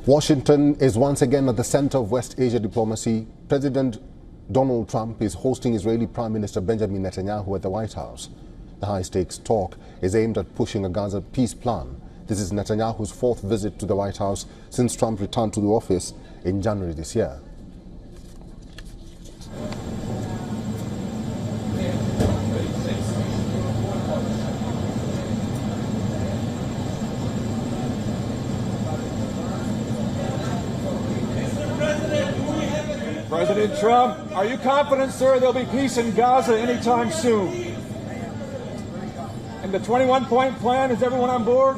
Washington is once again at the center of West Asia diplomacy. President Donald Trump is hosting Israeli Prime Minister Benjamin Netanyahu at the White House. The high-stakes talk is aimed at pushing a Gaza peace plan. This is Netanyahu's fourth visit to the White House since Trump returned to the office in January this year. President Trump, are you confident, sir, there'll be peace in Gaza anytime soon? And the 21-point plan, is everyone on board?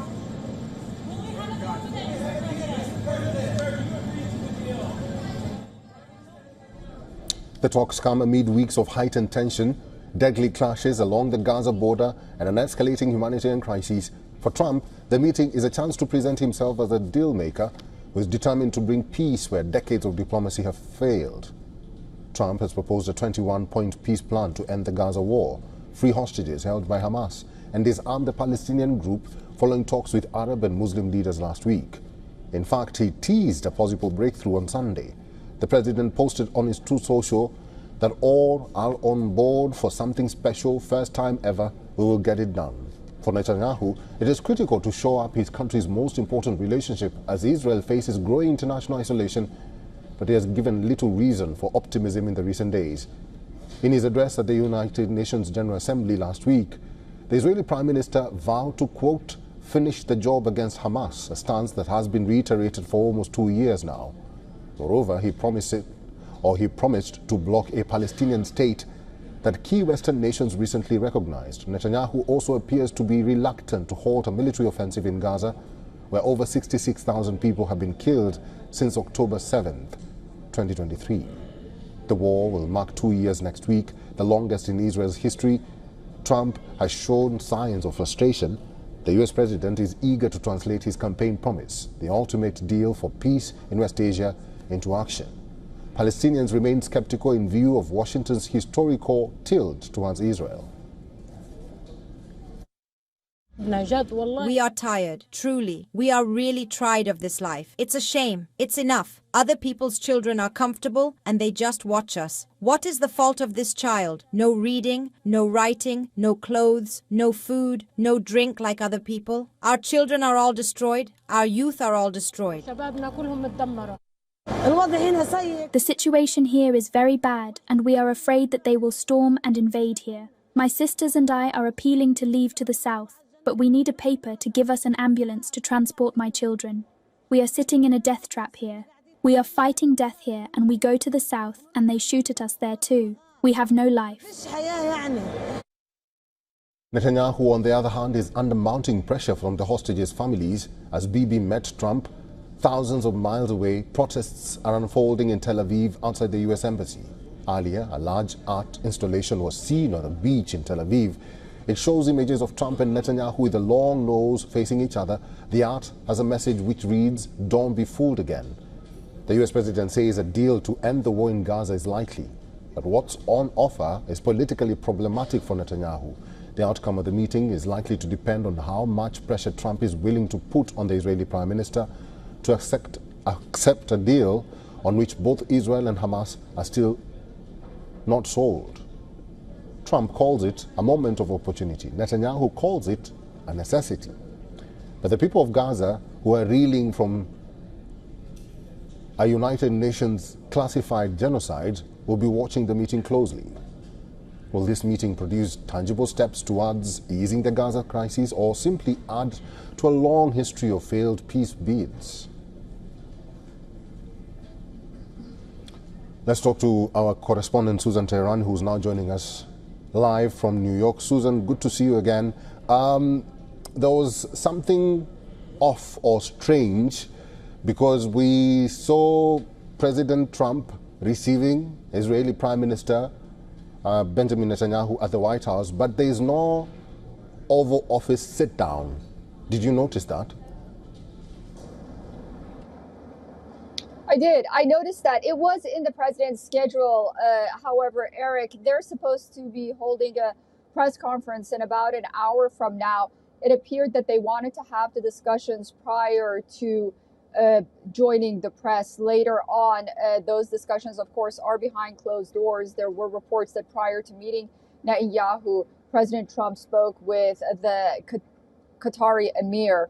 The talks come amid weeks of heightened tension, deadly clashes along the Gaza border, and an escalating humanitarian crisis. For Trump, the meeting is a chance to present himself as a deal maker who is determined to bring peace where decades of diplomacy have failed. Trump has proposed a 21-point peace plan to end the Gaza war, free hostages held by Hamas, and disarm the Palestinian group following talks with Arab and Muslim leaders last week. In fact, he teased a possible breakthrough on Sunday. The president posted on his Truth Social that all are on board for something special, first time ever, we will get it done. For Netanyahu, it is critical to shore up his country's most important relationship as Israel faces growing international isolation, but he has given little reason for optimism in the recent days. In his address at the United Nations General Assembly last week, the Israeli Prime Minister vowed to, quote, finish the job against Hamas, a stance that has been reiterated for almost 2 years now. Moreover, he promised to block a Palestinian state that key Western nations recently recognized. Netanyahu also appears to be reluctant to halt a military offensive in Gaza, where over 66,000 people have been killed since October 7th, 2023. The war will mark 2 years next week, the longest in Israel's history. Trump has shown signs of frustration. The US president is eager to translate his campaign promise, the ultimate deal for peace in West Asia, into action. Palestinians remain skeptical in view of Washington's historical tilt towards Israel. We are tired, truly. We are really tired of this life. It's a shame. It's enough. Other people's children are comfortable and they just watch us. What is the fault of this child? No reading, no writing, no clothes, no food, no drink like other people. Our children are all destroyed. Our youth are all destroyed. The situation here is very bad, and we are afraid that they will storm and invade here. My sisters and I are appealing to leave to the south, but we need a paper to give us an ambulance to transport my children. We are sitting in a death trap here. We are fighting death here, and we go to the south, and they shoot at us there too. We have no life. Netanyahu, on the other hand, is under mounting pressure from the hostages' families. As Bibi met Trump thousands of miles away, protests are unfolding in Tel Aviv outside the US Embassy. Earlier, a large art installation was seen on a beach in Tel Aviv. It shows images of Trump and Netanyahu with a long nose facing each other. The art has a message which reads, "Don't be fooled again." The US president says a deal to end the war in Gaza is likely. But what's on offer is politically problematic for Netanyahu. The outcome of the meeting is likely to depend on how much pressure Trump is willing to put on the Israeli Prime Minister to accept a deal on which both Israel and Hamas are still not sold. Trump calls it a moment of opportunity. Netanyahu calls it a necessity. But the people of Gaza, who are reeling from a United Nations classified genocide, will be watching the meeting closely. Will this meeting produce tangible steps towards easing the Gaza crisis, or simply add to a long history of failed peace bids? Let's talk to our correspondent, Susan Tehran, who's now joining us live from New York. Susan, good to see you again. There was something off or strange because we saw President Trump receiving Israeli Prime Minister Benjamin Netanyahu at the White House, but there is no Oval Office sit-down. Did you notice that? I did. I noticed that. It was in the president's schedule. However, Eric, they're supposed to be holding a press conference in about an hour from now. It appeared that they wanted to have the discussions prior to joining the press later on. Those discussions, of course, are behind closed doors. There were reports that prior to meeting Netanyahu, President Trump spoke with the Qatari emir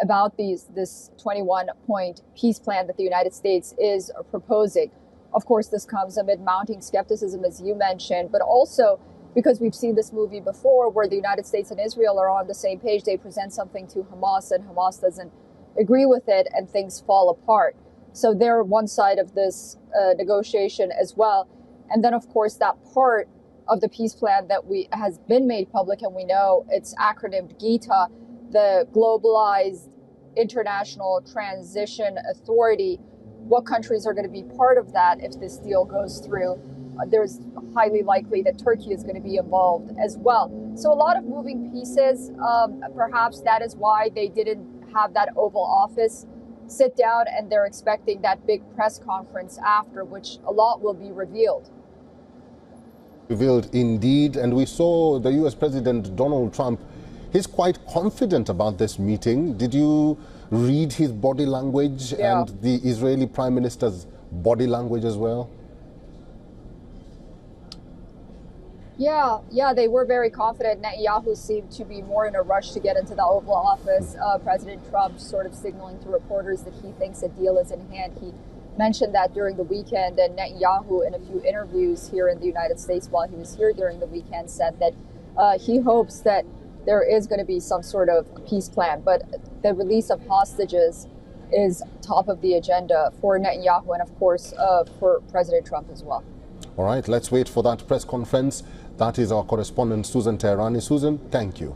about this 21-point peace plan that the United States is proposing. Of course, this comes amid mounting skepticism, as you mentioned, but also because we've seen this movie before where the United States and Israel are on the same page. They present something to Hamas and Hamas doesn't agree with it and things fall apart. So they're one side of this negotiation as well. And then, of course, that part of the peace plan that has been made public, and we know it's acronymed GITA, the Globalized International Transition Authority. What countries are going to be part of that if this deal goes through? There's highly likely that Turkey is going to be involved as well. So a lot of moving pieces. Perhaps that is why they didn't have that Oval Office sit down, and they're expecting that big press conference after, which a lot will be revealed. Revealed indeed, and we saw the US President Donald Trump. He's quite confident about this meeting. Did you read his body language and the Israeli Prime Minister's body language as well? Yeah, they were very confident. Netanyahu seemed to be more in a rush to get into the Oval Office. President Trump sort of signaling to reporters that he thinks a deal is in hand. He mentioned that during the weekend, and Netanyahu, in a few interviews here in the United States while he was here during the weekend, said that he hopes that there is going to be some sort of peace plan. But the release of hostages is top of the agenda for Netanyahu and, of course, for President Trump as well. All right, let's wait for that press conference. That is our correspondent, Susan Teherani. Susan, thank you.